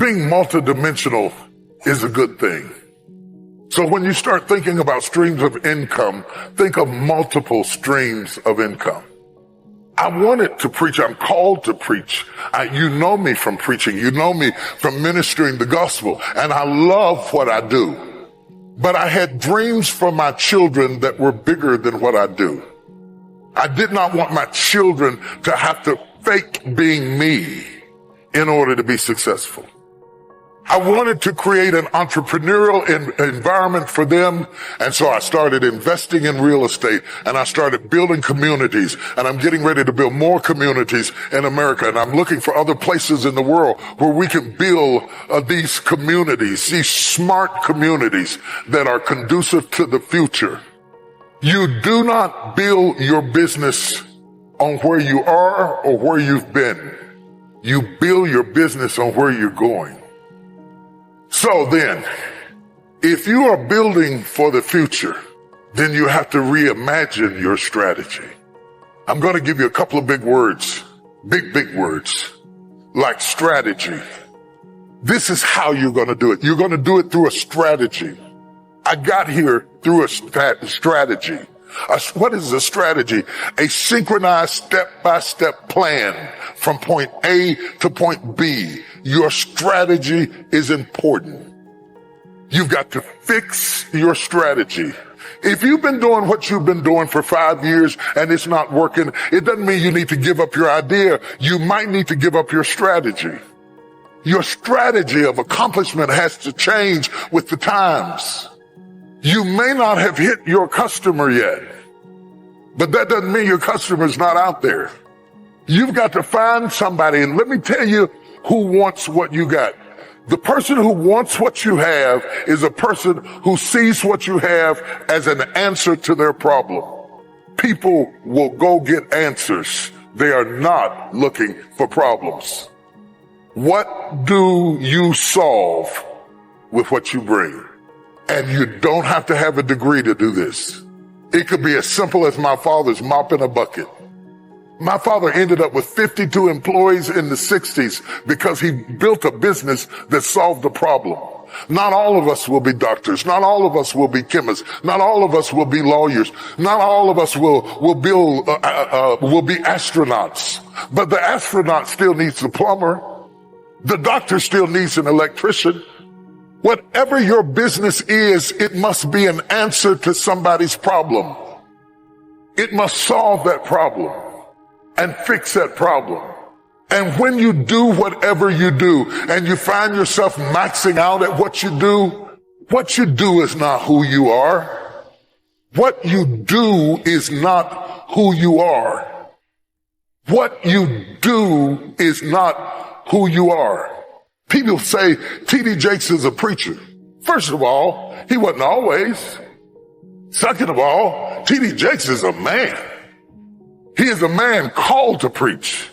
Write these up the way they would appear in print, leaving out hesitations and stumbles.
being multidimensional is a good thing. So when you start thinking about streams of income, think of multiple streams of income. I wanted to preach. I'm called to preach. You know me from preaching. You know me from ministering the gospel. And I love what I do. But I had dreams for my children that were bigger than what I do. I did not want my children to have to fake being me in order to be successful. I wanted to create an entrepreneurial environment for them, and so I started investing in real estate, and I started building communities, and I'm getting ready to build more communities in America, and I'm looking for other places in the world where we can build these communities, these smart communities that are conducive to the future. You do not build your business on where you are or where you've been. You build your business on where you're going. So then, if you are building for the future, then you have to reimagine your strategy. I'm going to give you a couple of big words, big words, like strategy. This is how you're going to do it. You're going to do it through a strategy. I got here through a strategy. What is a strategy? A synchronized step-by-step plan from point A to point B. Your strategy is important. You've got to fix your strategy. If you've been doing what you've been doing for 5 years and it's not working, it doesn't mean you need to give up your idea. You might need to give up your strategy. Your strategy of accomplishment has to change with the times. You may not have hit your customer yet, but that doesn't mean your customer's not out there. You've got to find somebody, and let me tell you who wants what you got. The person who wants what you have is a person who sees what you have as an answer to their problem. People will go get answers. They are not looking for problems. What do you solve with what you bring? And you don't have to have a degree to do this. It could be as simple as my father's mopping a bucket. My father ended up with 52 employees in the 60s because he built a business that solved a problem. Not all of us will be doctors. Not all of us will be chemists. Not all of us will be lawyers. Not all of us will be astronauts. But the astronaut still needs a plumber. The doctor still needs an electrician. Whatever your business is, it must be an answer to somebody's problem. It must solve that problem and fix that problem. And when you do whatever you do and you find yourself maxing out at what you do is not who you are. What you do is not who you are. What you do is not who you are. People say T.D. Jakes is a preacher. First of all, he wasn't always. Second of all, T.D. Jakes is a man. He is a man called to preach.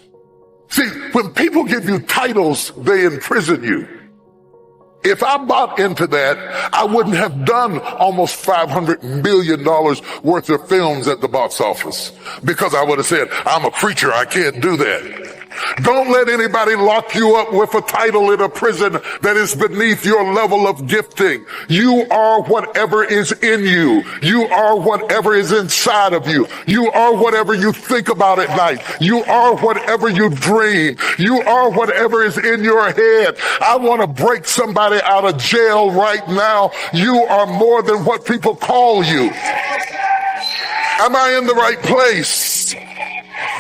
See, when people give you titles, they imprison you. If I bought into that, I wouldn't have done almost $500 million worth of films at the box office, because I would have said, I'm a preacher, I can't do that. Don't let anybody lock you up with a title in a prison that is beneath your level of gifting. You are whatever is in you. You are whatever is inside of you. You are whatever you think about at night. You are whatever you dream. You are whatever is in your head. I want to break somebody out of jail right now. You are more than what people call you. Am I in the right place?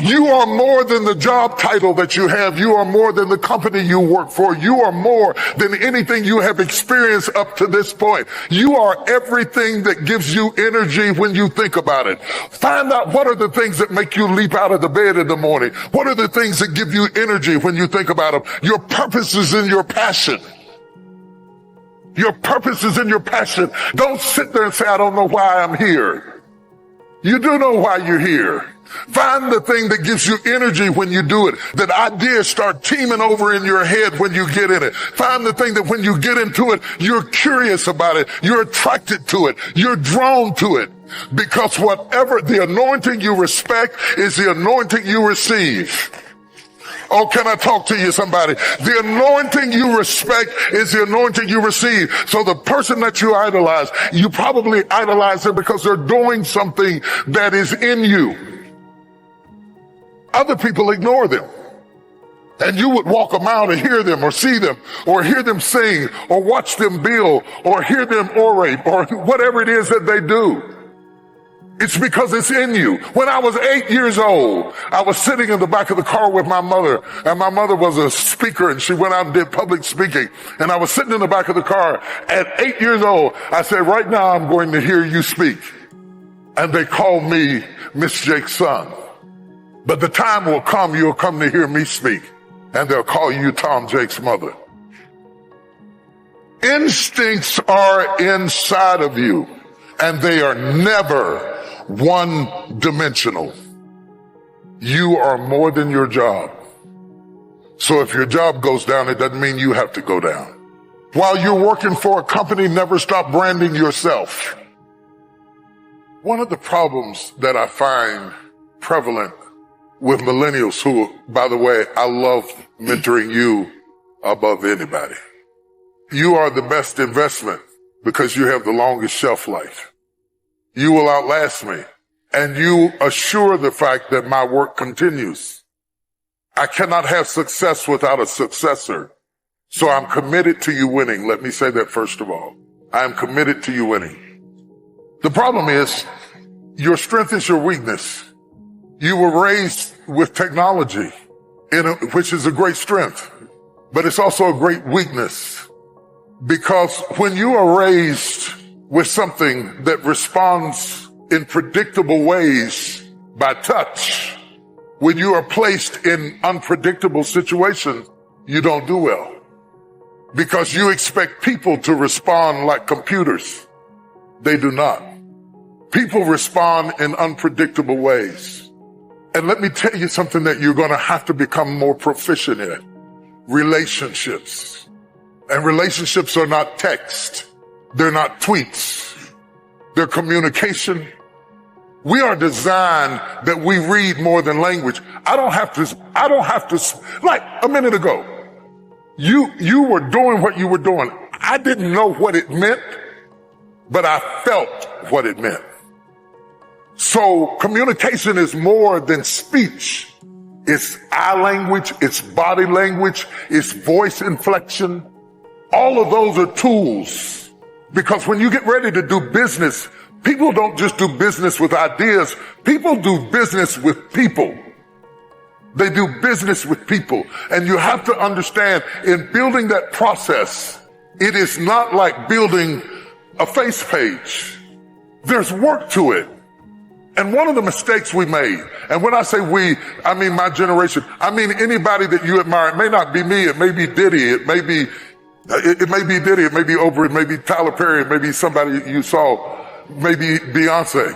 You are more than the job title that you have. You are more than the company you work for. You are more than anything you have experienced up to this point. You are everything that gives you energy when you think about it. Find out what are the things that make you leap out of the bed in the morning. What are the things that give you energy when you think about them? Your purpose is in your passion. Your purpose is in your passion. Don't sit there and say, I don't know why I'm here. You do know why you're here. Find the thing that gives you energy when you do it. That ideas start teaming over in your head when you get in it. Find the thing that when you get into it, you're curious about it. You're attracted to it. You're drawn to it. Because whatever the anointing you respect is the anointing you receive. Oh, can I talk to you, somebody? The anointing you respect is the anointing you receive. So the person that you idolize, you probably idolize them because they're doing something that is in you. Other people ignore them. And you would walk a mile to hear them or see them or hear them sing or watch them build or hear them orate or whatever it is that they do. It's because it's in you. When I was 8 years old, I was sitting in the back of the car with my mother, and my mother was a speaker, and she went out and did public speaking. And I was sitting in the back of the car. At 8 years old, I said, right now I'm going to hear you speak. And they called me Miss Jake's son. But the time will come, you'll come to hear me speak. And they'll call you Tom Jake's mother. Instincts are inside of you, and they are never one-dimensional. You are more than your job. So if your job goes down, it doesn't mean you have to go down. While you're working for a company, never stop branding yourself. One of the problems that I find prevalent with millennials who, by the way, I love mentoring you above anybody. You are the best investment because you have the longest shelf life. You will outlast me, and you assure the fact that my work continues. I cannot have success without a successor. So I'm committed to you winning. Let me say that first of all. I am committed to you winning. The problem is your strength is your weakness. You were raised with technology, which is a great strength, but it's also a great weakness. Because when you are raised with something that responds in predictable ways by touch, when you are placed in unpredictable situations, you don't do well. Because you expect people to respond like computers. They do not. People respond in unpredictable ways. And let me tell you something that you're going to have to become more proficient in. Relationships. And relationships are not text. They're not tweets. They're communication. We are designed that we read more than language. I don't have to, like a minute ago, you were doing what you were doing. I didn't know what it meant, but I felt what it meant. So communication is more than speech. It's eye language, it's body language, it's voice inflection. All of those are tools. Because when you get ready to do business, people don't just do business with ideas. People do business with people. They do business with people. And you have to understand, in building that process, it is not like building a face page. There's work to it. And one of the mistakes we made, and when I say we, I mean my generation, I mean anybody that you admire. It may not be me, it may be Diddy, it may be Diddy, it may be Oprah, it may be Tyler Perry, it may be somebody you saw, maybe Beyonce.